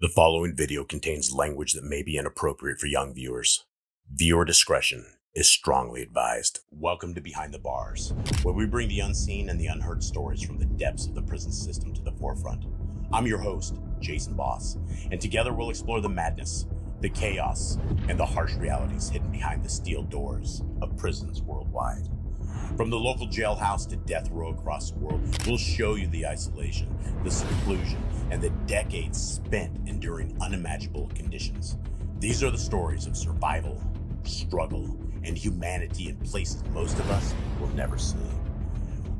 The following video contains language that may be inappropriate for young viewers. Viewer discretion is strongly advised. Welcome to Behind the Bars, where we bring the unseen and the unheard stories from the depths of the prison system to the forefront. I'm your host, Jason Boss, and together we'll explore the madness, the chaos, and the harsh realities hidden behind the steel doors of prisons worldwide. From the local jailhouse to death row across the world, we'll show you the isolation, the seclusion, and the decades spent enduring unimaginable conditions. These are the stories of survival, struggle, and humanity in places most of us will never see.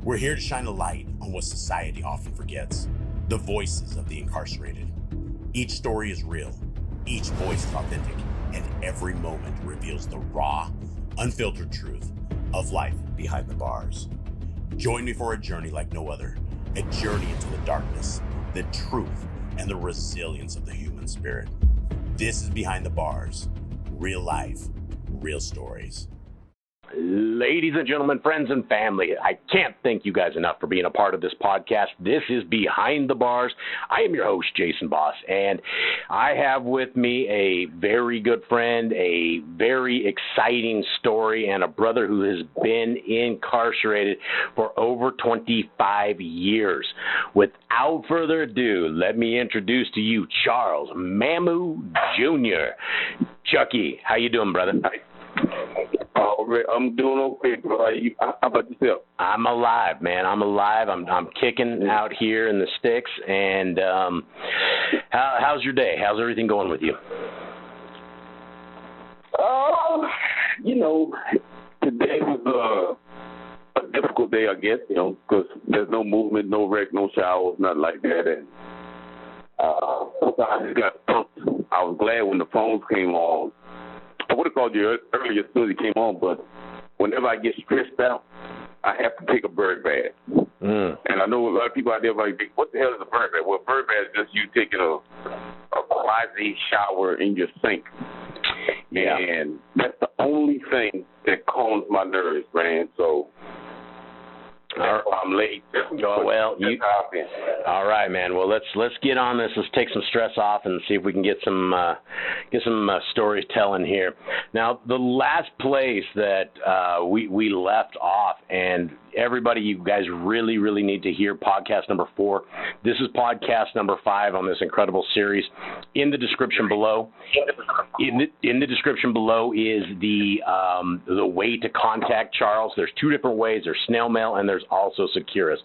We're here to shine a light on what society often forgets, the voices of the incarcerated. Each story is real, each voice is authentic, and every moment reveals the raw, unfiltered truth of life behind the bars. Join me for a journey like no other, a journey into the darkness, the truth, and the resilience of the human spirit. This is Behind the Bars, real life, real stories. Ladies and gentlemen, friends and family, I can't thank you guys enough for being a part of this podcast. This is Behind the Bars. I am your host, Jason Boss, and I have with me a very good friend, a very exciting story, and a brother who has been incarcerated for over 25 years. Without further ado, let me introduce to you Charles Mamou Jr. Chucky, how you doing, brother? I'm doing okay, bro. How about yourself? I'm alive, man. I'm alive. I'm kicking out here in the sticks. And how's your day? How's everything going with you? Today was a difficult day, I guess, because there's no movement, no rec, no showers, nothing like that. And I just got pumped. I was glad when the phones came on. I would have called you earlier as soon as it came on, but whenever I get stressed out, I have to take a bird bath. And I know a lot of people out there like, what the hell is a bird bath? Well, a bird bath is just you taking a quasi shower in your sink. Yeah. And that's the only thing that calms my nerves, man. So I'm late. All right, man. Well, let's get on this. Let's take some stress off and see if we can get some stories telling here. Now, the last place that we left off, and everybody, you guys really, really need to hear podcast number 4. This is podcast number 5 on this incredible series. In the description below, in the description below is the way to contact Charles. There's 2 different ways. There's snail mail and there's also Securus.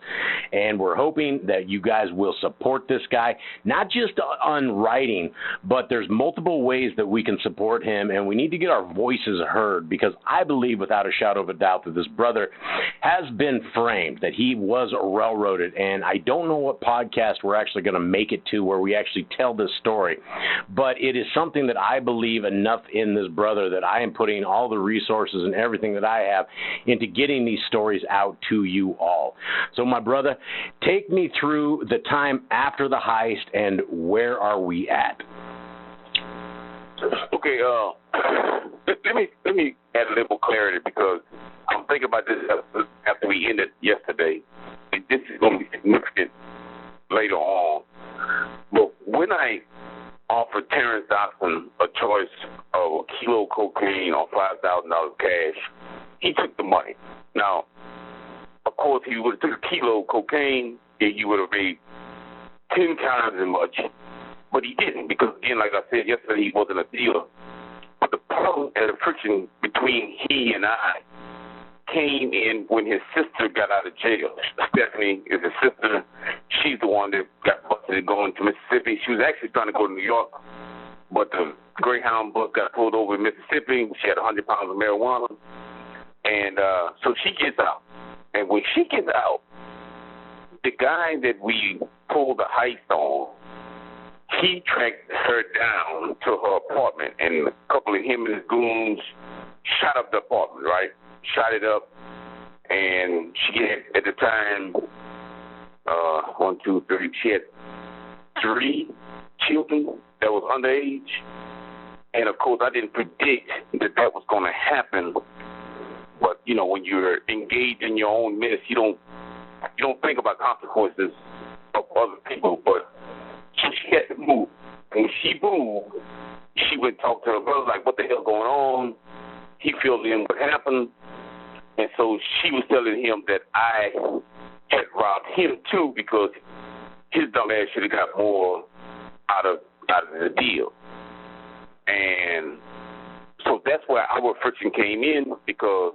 And we're hoping that you guys will support this guy, not just on writing, but there's multiple ways that we can support him, and we need to get our voices heard, because I believe without a shadow of a doubt that this brother has been framed, that he was railroaded, and I don't know what podcast we're actually going to make it to where we actually tell this story, but it is something that I believe enough in this brother that I am putting all the resources and everything that I have into getting these stories out to you all. So my brother, take me through the time after the heist and where are we at? Okay, let me add a little clarity, because I'm thinking about this after we ended yesterday, and this is going to be significant later on. But when I offered Terrence Dotson a choice of a kilo of cocaine or $5,000 cash, he took the money. Now, of course, he would have took a kilo of cocaine, and he would have made 10 times as much. But he didn't, because, again, like I said yesterday, he wasn't a dealer. But the problem and the friction between he and I came in when his sister got out of jail. Stephanie is his sister. She's the one that got busted going to Mississippi. She was actually trying to go to New York, but the Greyhound bus got pulled over in Mississippi. She had 100 pounds of marijuana. And so she gets out. And when she gets out, the guy that we pulled the heist on, he tracked her down to her apartment, and a couple of him and his goons shot up the apartment, right? Shot it up, and she had, at the time, 1, 2, 3, she had 3 children that was underage. And, of course, I didn't predict that was going to happen. But, when you're engaged in your own mess, you don't think about consequences of other people. But she had to move. when she moved, she went talk to her brother, like, what the hell going on? He filled in what happened. And so she was telling him that I had robbed him too because his dumb ass should have got more out of the deal. And so that's where our friction came in, because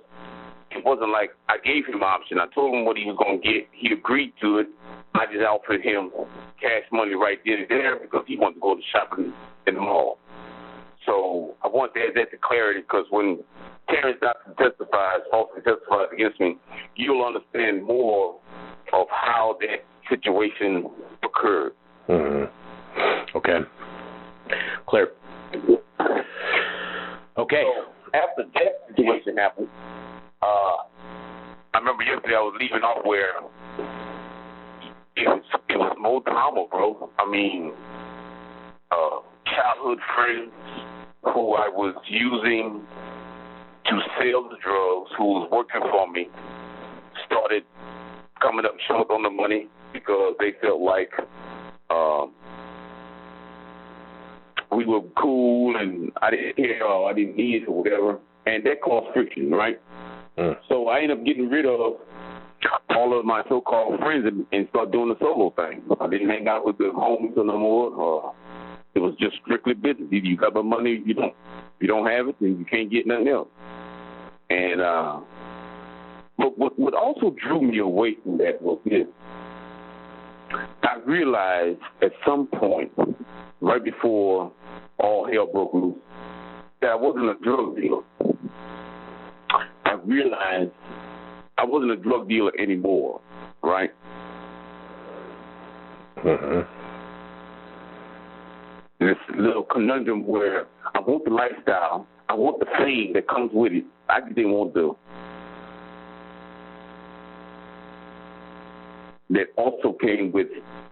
it wasn't like I gave him an option. I told him what he was going to get. He agreed to it. I just offered him cash money right then and there because he wanted to go to shopping in the mall. So I want to add that to clarity, because when Terrence Dodson falsely testifies against me, you'll understand more of how that situation occurred. Mm-hmm. Okay. Clear. Okay. So after that situation happened, I remember yesterday I was leaving off where it was more drama, bro. I mean, childhood friends who I was using to sell the drugs, who was working for me, started coming up short on the money because they felt like we were cool and I didn't care or I didn't need it or whatever. And that caused friction, right? So I ended up getting rid of all of my so-called friends and start doing the solo thing. I didn't hang out with the homies no more. It was just strictly business. Either you got my money, you don't. If you don't have it, then you can't get nothing else. And but what also drew me away from that was this. I realized at some point, right before all hell broke loose, that I wasn't a drug dealer. I realized I wasn't a drug dealer anymore, right? Mm-hmm. This little conundrum where I want the lifestyle, I want the fame that comes with it. I just didn't want that also came with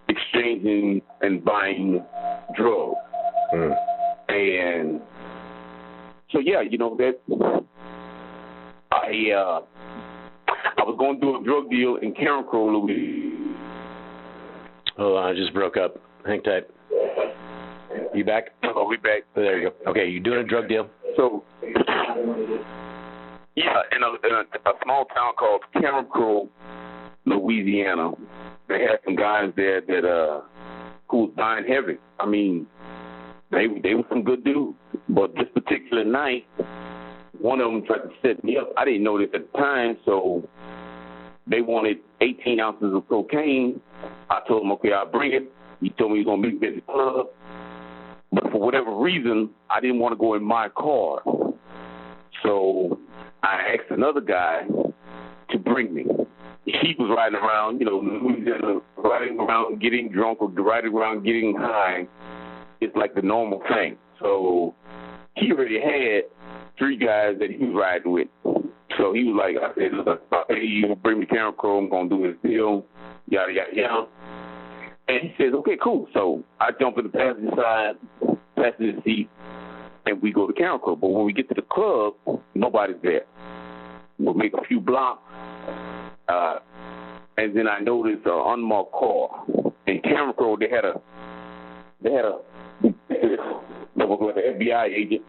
exchanging and buying drugs. And so, yeah, you know, that I was going to do a drug deal in Carencro, Louisiana. Hold on, I just broke up. Hang tight. You back? Oh, we back. Oh, there you go. Okay, you doing a drug deal? So, yeah, in a small town called Carencro, Louisiana, they had some guys there that who was buying heavy. I mean, they were some good dudes. But this particular night, one of them tried to set me up. I didn't know this at the time, so they wanted 18 ounces of cocaine. I told them, okay, I'll bring it. He told me he was going to meet me at the club. But for whatever reason, I didn't want to go in my car. So I asked another guy to bring me. He was riding around, you know, riding around getting drunk or riding around getting high. It's like the normal thing. So he already had 3 guys that he was riding with. So he was like, I said, look, hey, you bring me Carencro, I'm going to do this deal, yada, yada, yada. And he says, okay, cool. So I jump in the passenger seat, and we go to Carencro. But when we get to the club, nobody's there. We'll make a few blocks, and then I noticed an unmarked car. In Carencro, they had a that was like an FBI agent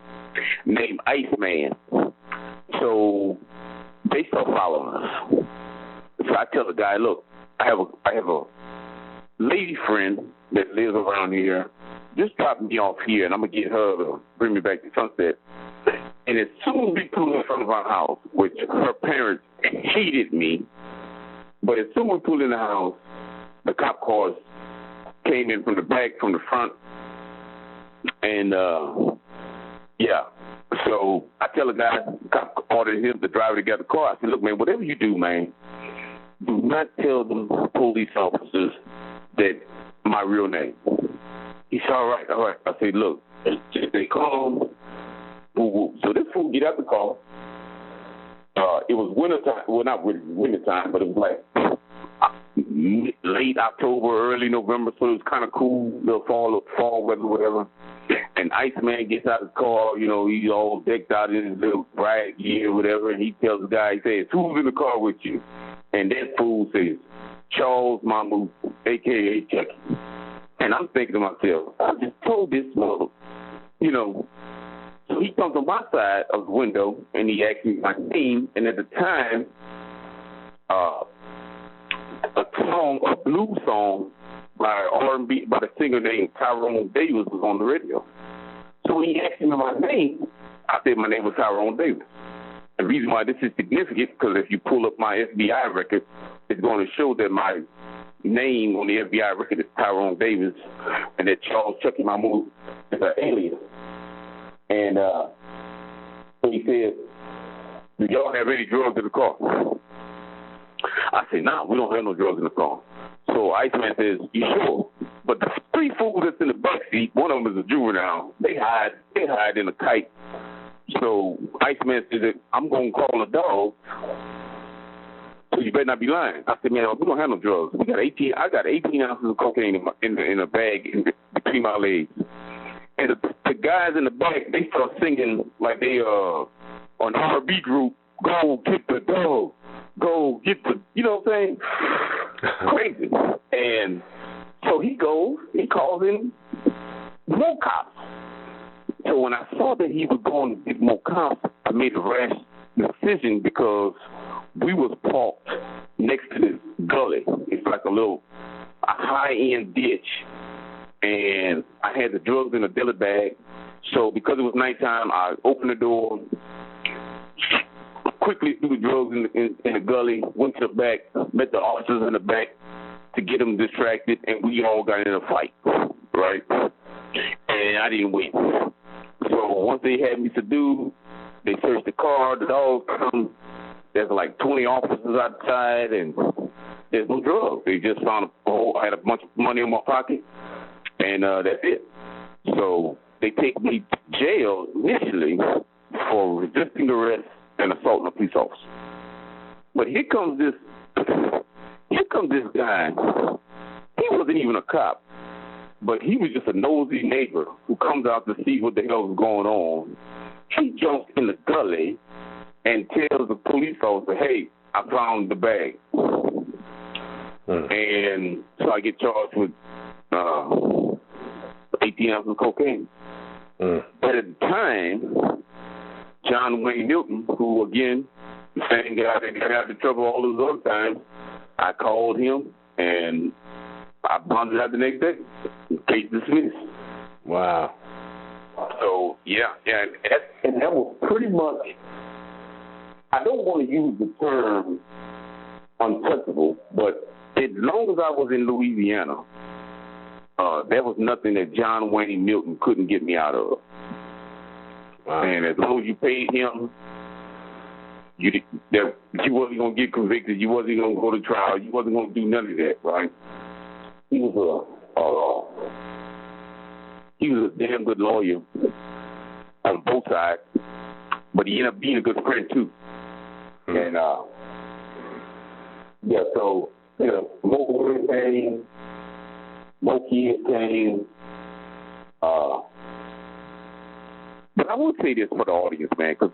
named Iceman. So they start following us. So I tell the guy, look, I have a lady friend that lives around here. Just drop me off here, and I'm gonna get her to bring me back to Sunset. And as soon as we pull in front of our house, which her parents hated me, but as soon as we pulled in the house, the cop cars came in from the back, from the front, and yeah. So I tell the guy, the cop ordered him, the driver, to get the car. I said, look, man, whatever you do, man, do not tell them police officers that my real name. He said, all right. I said, look, if they call, woo-woo. So this fool get out the car. It was winter time. Well, not winter time, but it was like late October, early November, so it was kind of cool, little fall weather, whatever. And Iceman gets out of the car, you know, he's all decked out in his little riot gear, whatever, and he tells the guy, he says, who's in the car with you? And that fool says, Charles Mamou, a.k.a. Chucky. And I'm thinking to myself, I just told this mother, you know. So he comes on my side of the window, and he asks me my name. And at the time, a blues song by R&B, by a singer named Tyrone Davis was on the radio. So when he asked me my name, I said my name was Tyrone Davis. The reason why this is significant, because if you pull up my FBI record, it's going to show that my name on the FBI record is Tyrone Davis, and that Charles Chucky Mamou is an alias. And so he said, do y'all have any drugs in the car? I said, nah, we don't have no drugs in the car. So Iceman says, you sure? But the three fools that's in the back seat, one of them is a juvenile. They hide in a kite. So Iceman says, I'm going to call a dog, so you better not be lying. I said, man, we don't have no drugs. I got 18 ounces of cocaine in a bag between my legs. And the guys in the back, they start singing like they on an R&B group, go get the dog, go get the, you know what I'm saying? Crazy. And so he goes, he calls in more cops. So when I saw that he was going to get more cops, I made a rash decision because we was parked next to this gully. It's like a high-end ditch. And I had the drugs in a deli bag. So because it was nighttime, I opened the door, quickly threw the drugs in the gully, went to the back, met the officers in the back to get them distracted, and we all got in a fight, right? And I didn't win. So once they had me subdued, they searched the car, the dogs come. There's like 20 officers outside, and there's no drugs. They just found I had a bunch of money in my pocket. And that's it. So they take me to jail initially for resisting arrest and assaulting a police officer. But here comes this guy. He wasn't even a cop, but he was just a nosy neighbor who comes out to see what the hell was going on. He jumps in the gully and tells the police officer, hey, I found the bag. And so I get charged with 18 ounces of cocaine. But at the time, John Wayne Milton, who again, the same guy that got out of trouble all those other times, I called him and I bonded out the next day. Case dismissed. Wow. So and that was pretty much. I don't want to use the term untouchable, but as long as I was in Louisiana, there was nothing that John Wayne Milton couldn't get me out of. Wow. And as long as you paid him, you wasn't going to get convicted. You wasn't going to go to trial. You wasn't going to do none of that, right? He was a damn good lawyer on both sides, but he ended up being a good friend too. And so more women came, more kids came. But I would say this for the audience, man, because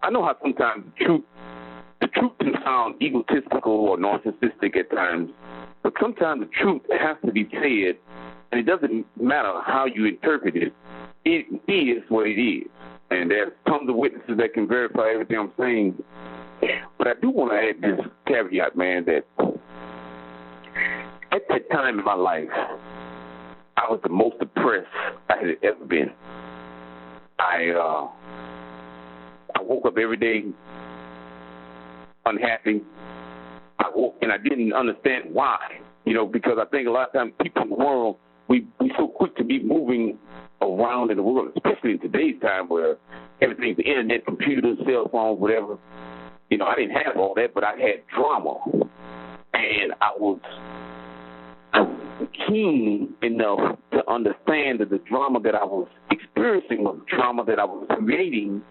I know how sometimes the truth can sound egotistical or narcissistic at times, but sometimes the truth has to be said, and it doesn't matter how you interpret it. It is what it is, and there's tons of witnesses that can verify everything I'm saying. But I do want to add this caveat, man, that at that time in my life, I was the most depressed I had ever been. I woke up every day unhappy. I woke and I didn't understand why, because I think a lot of times people in the world, we so quick to be moving around in the world, especially in today's time where everything's the internet, computers, cell phones, whatever. I didn't have all that, but I had drama. And I was keen enough to understand that the drama that I was experiencing was drama that I was creating,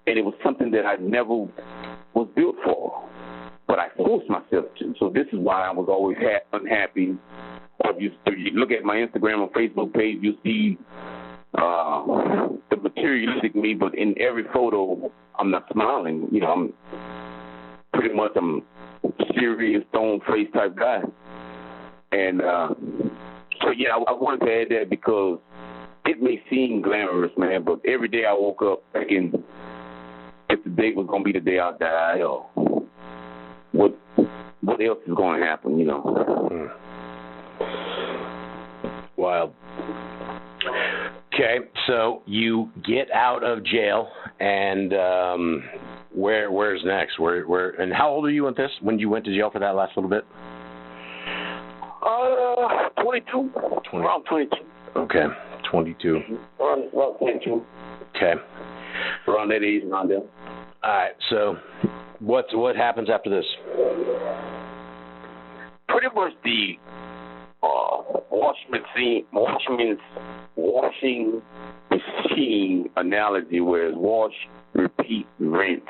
and it was something that I never was built for. But I forced myself to. So this is why I was always unhappy. If you look at my Instagram or Facebook page, you'll see the materialistic me, but in every photo, I'm not smiling. I'm serious, stone face type guy. And So yeah, I wanted to add that because it may seem glamorous, man, but every day I woke up thinking if the day was gonna be the day I die, or what else is gonna happen, you know? Wild. Okay, so you get out of jail, and where's next? Where and how old are you when you went to jail for that last little bit? 22. Around 22. Okay, 22. Around 22. Okay. Around that age, around there. All right. So, what happens after this? Pretty much the washing machine analogy, where it's wash, repeat, rinse.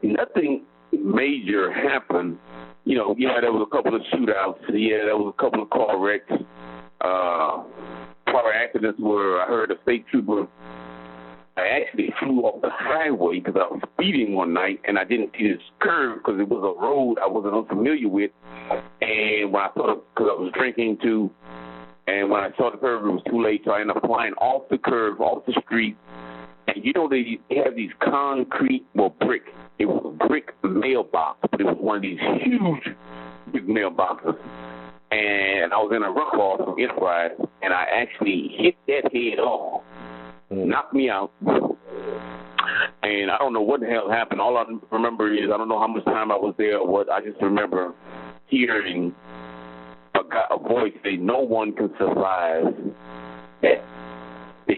Nothing major happened. You know, there was a couple of shootouts. Yeah, there was a couple of car wrecks. Car accidents where I heard a state trooper. I actually flew off the highway because I was speeding one night and I didn't see this curve because it was a road I wasn't unfamiliar with. And when I saw it, because I was drinking too, and when I saw the curve, it was too late, so I ended up flying off the curve, off the street. And you know, they have these concrete, brick. It was a brick mailbox, but it was one of these huge big mailboxes. And I was in a rough off from Enterprise, and I actually hit that head off. Knocked me out, and I don't know what the hell happened. All I remember is I don't know how much time I was there or what. I just remember hearing a voice say, "No one can survive." The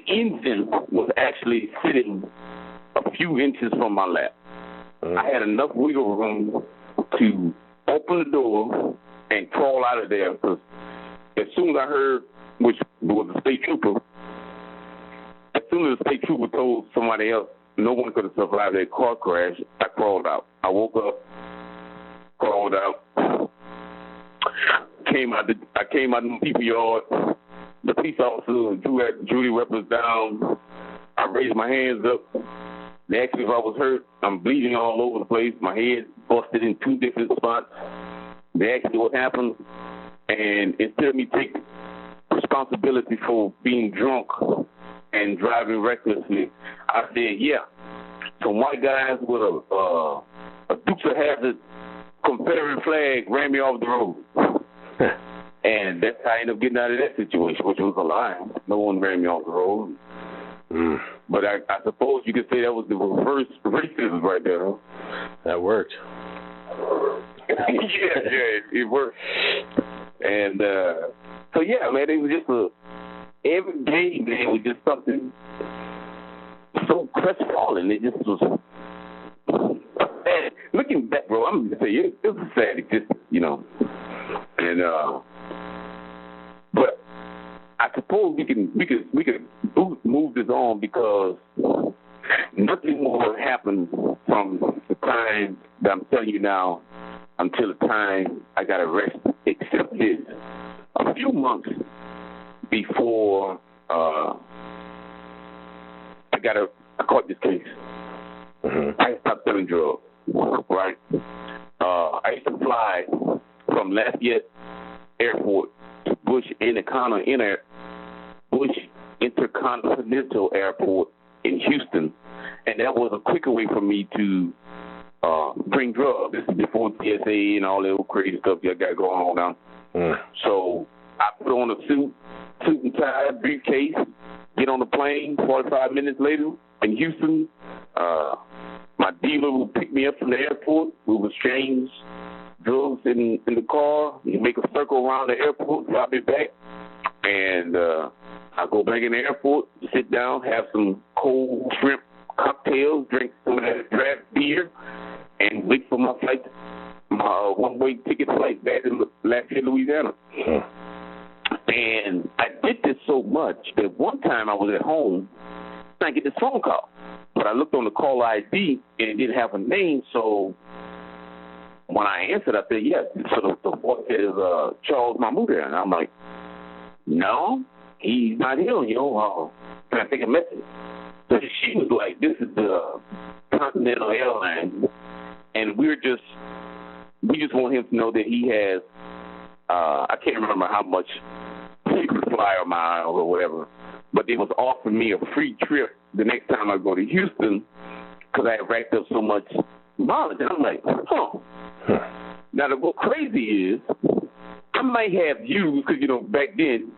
engine was actually sitting a few inches from my lap. I had enough wiggle room to open the door and crawl out of there because as soon as I heard, which was a state trooper, as soon as the state trooper told somebody else no one could have survived that car crash, I crawled out. I woke up, crawled out, I came out in the people yard. The police officer drew the weapons down. I raised my hands up. They asked me if I was hurt. I'm bleeding all over the place. My head busted in 2 different spots. They asked me what happened, and instead of me taking responsibility for being drunk and driving recklessly, I said, yeah, some white guys with a Dukes of Hazzard Confederate flag ran me off the road. And that's how I ended up getting out of that situation, which was a lie. No one ran me off the road. But I suppose you could say that was the reverse racism right there, huh? That worked. yeah, it worked. And so, yeah, man, it was just every day, man, was just something so crestfallen. It just was sad. Looking back, bro, I'm going to say it was a sad existence, you know. And but I suppose we could move this on because nothing more happened from the time that I'm telling you now until the time I got arrested, except this. A few months before I caught this case, I stopped selling drugs, right? I used to fly from Lafayette Airport to Bush Intercontinental Airport in Houston, and that was a quicker way for me to bring drugs. This is before TSA and all that crazy stuff y'all got going on now. So I put on a suit and tie, briefcase, get on the plane. 45 minutes later in Houston, my dealer would pick me up from the airport. We would exchange drugs in the car. He'd make a circle around the airport, drop me back, and I go back in the airport, sit down, have some cold shrimp cocktails, drink some of that draft beer, and wait for my flight, my one-way ticket flight back to Lafayette, Louisiana. And I did this so much that one time I was at home and I get this phone call. But I looked on the call ID and it didn't have a name, so when I answered, I said, yes. So the voice said, Charles Mamou Jr. And I'm like, no, he's not here, can I take a message? So she was like, this is the Continental Airlines, and we just want him to know that he has, I can't remember how much flyer mile or whatever. But they was offering me a free trip the next time I go to Houston because I had racked up so much mileage. And I'm like, Now, what crazy is, I might have used, because, back then,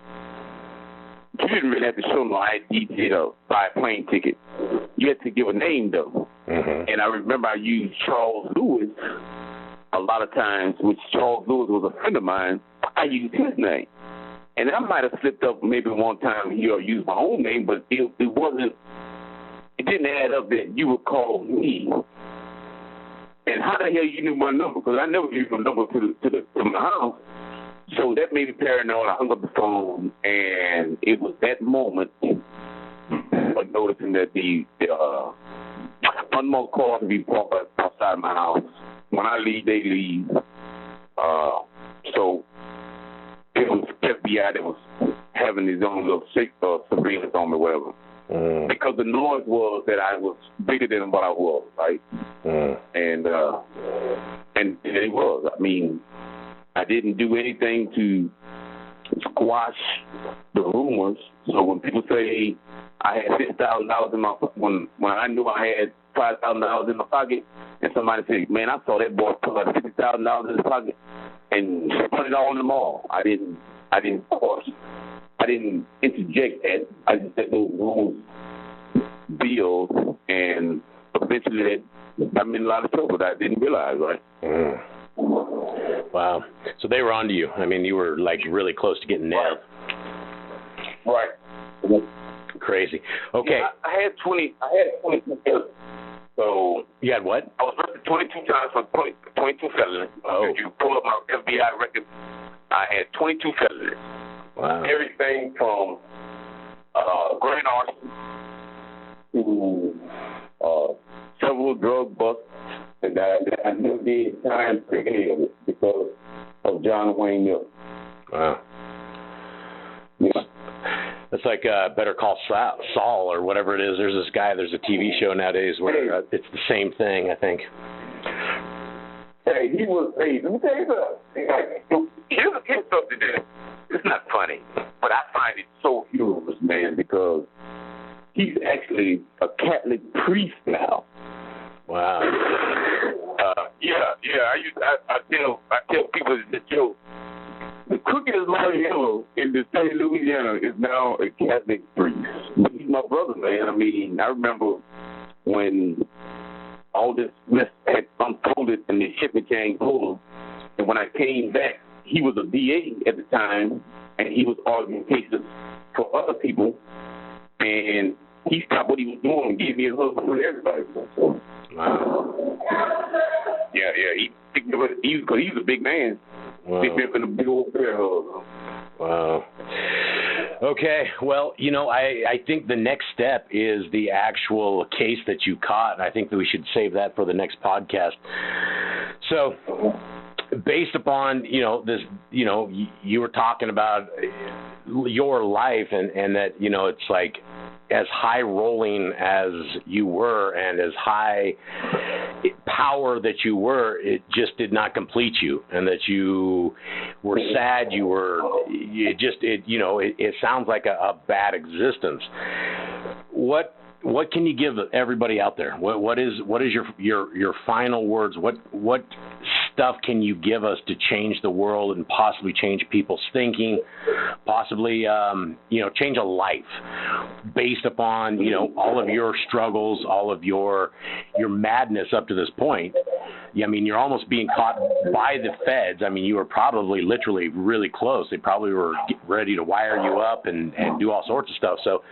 you didn't really have to show no ID to buy a plane ticket. You had to give a name, though. Mm-hmm. And I remember I used Charles Lewis a lot of times, which Charles Lewis was a friend of mine. I used his name. And I might have slipped up maybe one time here or used my own name, but it didn't add up that you would call me. And how the hell you knew my number? Because I never gave my number to my house. So that made me paranoid. I hung up the phone, and it was that moment of noticing that the unmarked cars would be parked outside my house. When I leave, they leave. So it was FBI that was having his own little surveillance on me, whatever. Because the noise was that I was bigger than what I was, right? And it was. I mean, I didn't do anything to squash the rumors. So when people say I had $6,000 in my when I knew I had $5,000 in my pocket, and somebody said, "Man, I saw that boy pull out $50,000 in his pocket and put it all in the mall," I didn't interject that. I just let those rules build, and eventually I'm in a lot of trouble that I didn't realize, right? Wow. So they were onto you. I mean, you were like really close to getting nailed. Right. Crazy. Okay. Yeah, I had 22 felonies. So you had what? I was arrested 22 times for 22 felonies. Oh. If you pull up my FBI record, I had 22 felonies. Wow. Everything from grand arson to several drug busts, and I never did time for any of it because of John Wayne Miller. Wow. Yeah. It's like Better Call Saul or whatever it is. There's this guy, there's a TV show nowadays where it's the same thing, I think. Hey, let me tell you something. Here's something that it's not funny, but I find it so humorous, man, because he's actually a Catholic priest now. Wow. I tell people that joke. The quickest lawyer in the state of Louisiana is now a Catholic priest. But he's my brother, man. I mean, I remember when all this mess had unfolded and the shipping chain pulled, and when I came back, he was a DA at the time, and he was arguing cases for other people, and he stopped what he was doing and gave me a hug for everybody. So, wow. Yeah, because he's a big man. Wow. Big man with a big old bear hug. Wow. Okay, well, I think the next step is the actual case that you caught, and I think that we should save that for the next podcast. So, based upon, this, you were talking about your life and that, it's like as high rolling as you were and as high power that you were, it just did not complete you, and that you were sad. It sounds like a bad existence. What can you give everybody out there? What is your final words? What stuff can you give us to change the world and possibly change people's thinking, possibly change a life based upon all of your struggles, all of your madness up to this point? I mean, you're almost being caught by the feds. I mean, you were probably literally really close. They probably were ready to wire you up and do all sorts of stuff. So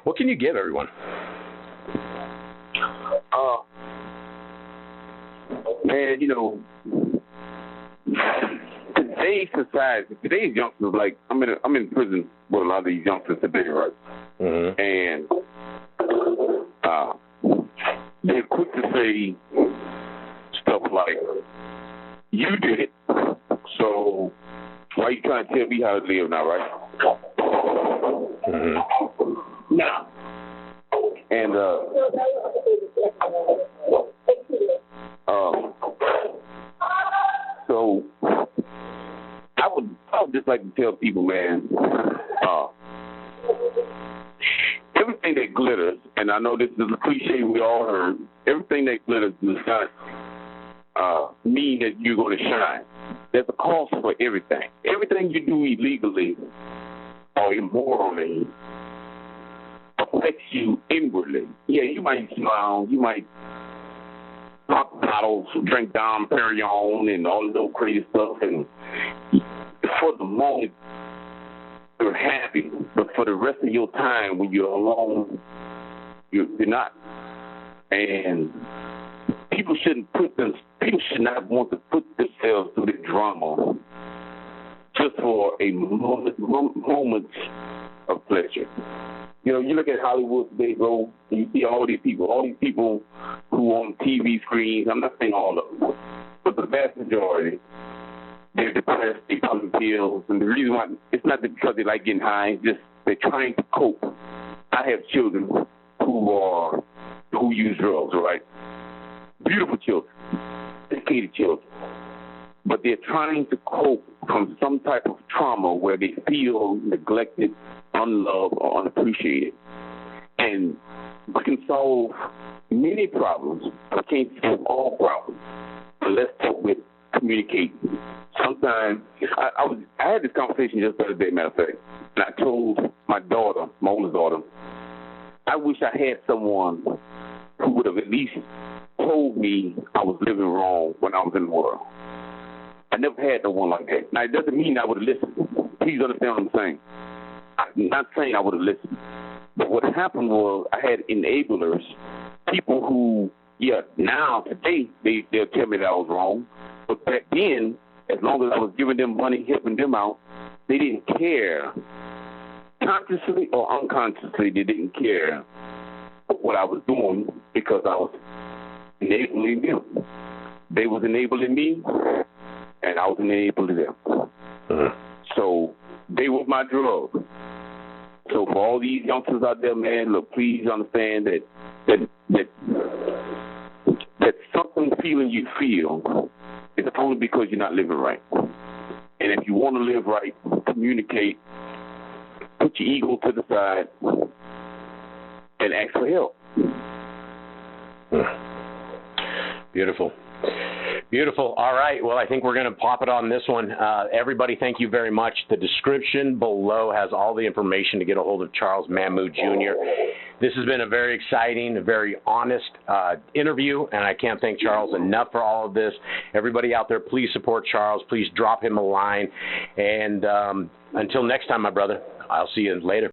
what can you give everyone? Man, today's society, today's youngsters, like I'm in prison with a lot of these youngsters today, right? Mm-hmm. And they're quick to say stuff like, "You did it, so why you trying to tell me how to live now, right?" Mm-hmm. Now, and so I would just like to tell people, man, everything that glitters, and I know this is a cliche we all heard, everything that glitters does not mean that you're going to shine. There's a cost for everything. Everything you do illegally or immorally affects you inwardly. Yeah, you might smile, you might pop bottles, drink Dom Perignon and all this old crazy stuff, and for the moment you're happy, but for the rest of your time when you're alone, you're not. And people should not want to put themselves through the drama just for a moment of pleasure. You know, you look at Hollywood today, bro, and you see all these people who on TV screens. I'm not saying all of them, but the vast majority, they're depressed, they come pills, and the reason why, it's not because they like getting high, it's just they're trying to cope. I have children who use drugs, right? Beautiful children, educated children, but they're trying to cope from some type of trauma where they feel neglected, unloved, or unappreciated. And we can solve many problems, but can't solve all problems unless we communicate. Sometimes I had this conversation just the other day, matter of fact, and I told my daughter, my oldest daughter, I wish I had someone who would have at least told me I was living wrong when I was in the world. I never had no one like that. Now, it doesn't mean I would have listened. Please understand what I'm saying. I'm not saying I would have listened. But what happened was I had enablers, people who, now, today, they'll tell me that I was wrong. But back then, as long as I was giving them money, helping them out, they didn't care. Consciously or unconsciously, they didn't care what I was doing because I was enabling them. They was enabling me, and I was enabling them. So they were my drug. So for all these youngsters out there, man, look, please understand that something feeling you feel is only because you're not living right. And if you want to live right, communicate, put your ego to the side, and ask for help. Beautiful. Beautiful. All right. Well, I think we're going to pop it on this one. Everybody, thank you very much. The description below has all the information to get a hold of Charles Mamou Jr. This has been a very exciting, very honest interview, and I can't thank Charles enough for all of this. Everybody out there, please support Charles. Please drop him a line. And until next time, my brother, I'll see you later.